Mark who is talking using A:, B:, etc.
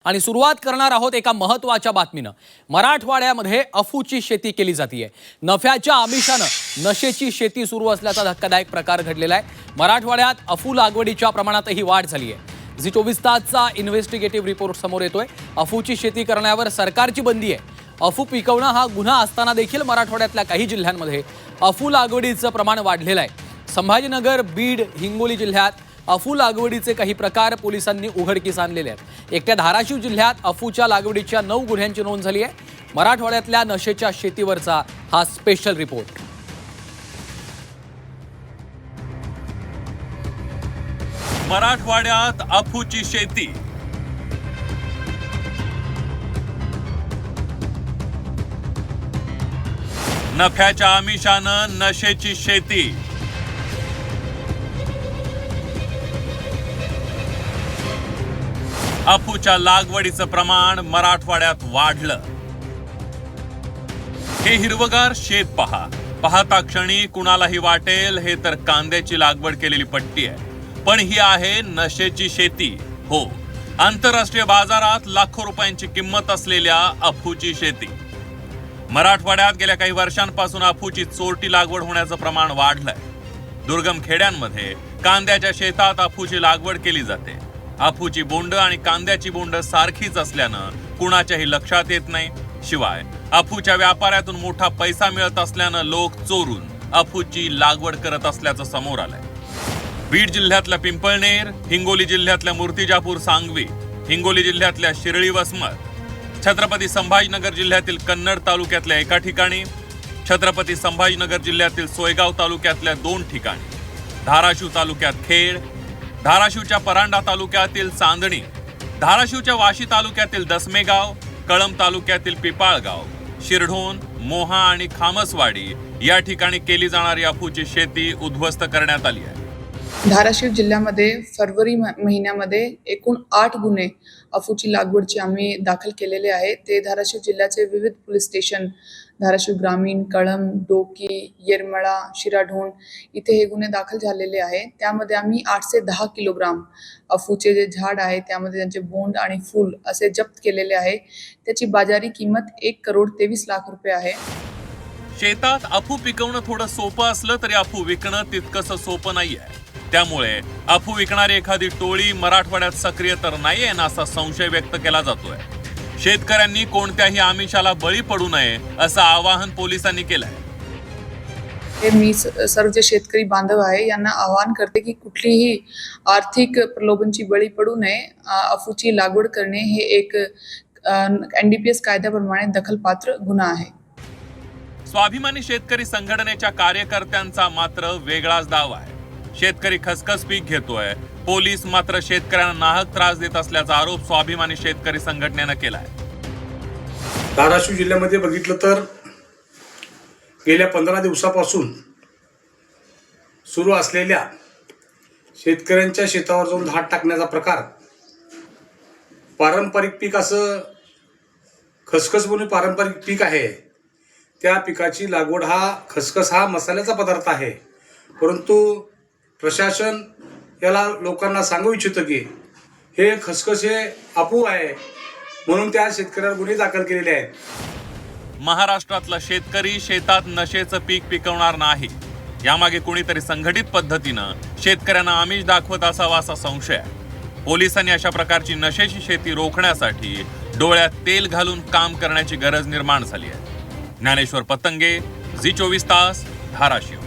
A: आणि सुरुवात करणार आहोत एका महत्त्वाच्या बातमीनं। मराठवाड्यामध्ये अफूची शेती केली जाते। नफ्याच्या आमिषानं नशेची शेती सुरू असल्याचा धक्कादायक प्रकार घडलेला आहे। मराठवाड्यात अफू लागवडीच्या प्रमाणातही वाढ झाली आहे। झी 24 तासचा इन्व्हेस्टिगेटिव्ह रिपोर्ट समोर येतोय। अफूची शेती करण्यावर सरकारची बंदी आहे। अफू पिकवणं हा गुन्हा असताना देखील मराठवाड्यातल्या काही जिल्ह्यांमध्ये अफू लागवडीचं प्रमाण वाढलेलं आहे। संभाजीनगर, बीड, हिंगोली जिल्ह्यात अफू लागवडीचे काही प्रकार पोलिसांनी उघडकीस आणलेले आहेत। एकट्या धाराशिव जिल्ह्यात अफूच्या लागवडीच्या 9 गुन्ह्यांची नोंद झाली आहे। मराठवाड्यातल्या नशेच्या शेतीवरचा हा स्पेशल रिपोर्ट।
B: मराठवाड्यात अफूची शेती, नफ्याच्या आमिषानं नशेची शेती, अफूच्या लागवडीचं प्रमाण मराठवाड्यात वाढलं। हे हिरवगार शेत पहा, पाहता क्षणी कुणालाही वाटेल हे तर कांद्याची लागवड केलेली पट्टी आहे, पण ही आहे नशेची शेती। हो, आंतरराष्ट्रीय बाजारात लाखो रुपयांची किंमत असलेल्या अफूची शेती। मराठवाड्यात गेल्या काही वर्षांपासून अफूची चोरटी लागवड होण्याचं प्रमाण वाढलंय। दुर्गम खेड्यांमध्ये कांद्याच्या शेतात अफूची लागवड केली जाते। अफूची बोंड आणि कांद्याची बोंड सारखीच असल्यानं कुणाच्याही लक्षात येत नाही। शिवाय अफूच्या व्यापाऱ्यातून मोठा पैसा मिळत असल्यानं लोक चोरून अफूची लागवड करत असल्याचं समोर आलंय। बीड जिल्ह्यातल्या पिंपळनेर, हिंगोली जिल्ह्यातल्या मूर्तिजापूर सांगवी, हिंगोली जिल्ह्यातल्या शिरळी वसमत, छत्रपती संभाजीनगर जिल्ह्यातील कन्नड तालुक्यातल्या एका ठिकाणी, छत्रपती संभाजीनगर जिल्ह्यातील सोयगाव तालुक्यातल्या 2 ठिकाणी, धाराशिव तालुक्यात खेड, धाराशिवच्या परांडा तालुक्यातील चांदणी, धाराशिवच्या वाशी तालुक्यातील दसमेगाव, कळंब तालुक्यातील पिपाळगाव, शिरढोण, मोहा आणि खामसवाडी या ठिकाणी केली जाणारी अफूची शेती उद्ध्वस्त करण्यात आली आहे।
C: धाराशिव जिल्ह्यामध्ये फरवरी महिन्यामध्ये एकूण 8 गुन्हे अफूची लागवडची आम्ही दाखल केलेले आहेत। ते धाराशिव जिल्ह्याचे विविध पोलीस स्टेशन, धाराशिव ग्रामीण, कळंब, डोकी, येरमळा, शिराढोण इथे हे गुन्हे दाखल झालेले आहेत। त्यामध्ये आम्ही 8 ते 10 किलोग्राम अफूचे जे झाड आहे त्यामध्ये त्यांचे बोंड आणि फूल असे जप्त केलेले आहे। त्याची बाजारी किंमत 1,23,00,000 रुपये आहे।
B: शेतात अफू पिकवणं थोडं सोपं असलं तरी अफू विकणं तितकंसं सोपं नाहीये। त्यामुळे अफू विकणारी एखादी टोळी मराठवाड्यात सक्रिय तर नाहीये ना असा संशय व्यक्त केला जातोय। शेतकऱ्यांनी कोणत्याही आमिषाला बळी पडू नये असं आवाहन पोलिसांनी केलंय।
C: मी सर्व जे शेतकरी बांधव आहे यांना आवाहन करते की कुठलीही आर्थिक प्रलोभनची बळी पडू नये। अफूची लागवड करणे हे एक NDPS कायद्याप्रमाणे दखलपात्र गुन्हा आहे।
B: स्वाभिमानी शेतकरी संघटनेच्या कार्यकर्त्यांचा मात्र वेगळाच दावा आहे। शेतकरी खसखस पीक घेतोय, पोलीस मात्र शेतकऱ्यांना नाहक त्रास देत असल्याचा आरोप स्वाभिमानी शेतकरी संघटनेनं केलाय।
D: धाराशिव जिल्ह्यामध्ये बघितलं तर गेल्या 15 दिवसापासून सुरू असलेल्या शेतकऱ्यांच्या शेतावर जाऊन धाड टाकण्याचा प्रकार, पारंपरिक पीक असं खसखस म्हणून पारंपरिक पीक आहे, त्या पिकाची लागवड खसखस हा मसाल्याचा पदार्थ आहे, परंतु प्रशासन याला लोकांना सांगू इच्छितं की हे खसखस हे अफू आहे, म्हणून त्या शेतकऱ्यांवर गुन्हे दाखल केलेले आहेत।
B: महाराष्ट्रातला शेतकरी शेतात नशेचं पीक पिकवणार नाही, यामागे कोणीतरी संघटित पद्धतीनं शेतकऱ्यांना आमिष दाखवत असावा असा संशय आहे। पोलिसांनी अशा प्रकारची नशेची शेती रोखण्यासाठी डोळ्यात तेल घालून काम करण्याची गरज निर्माण झाली आहे। ज्ञानेश्वर पतंगे, झी 24 तास, धाराशिव।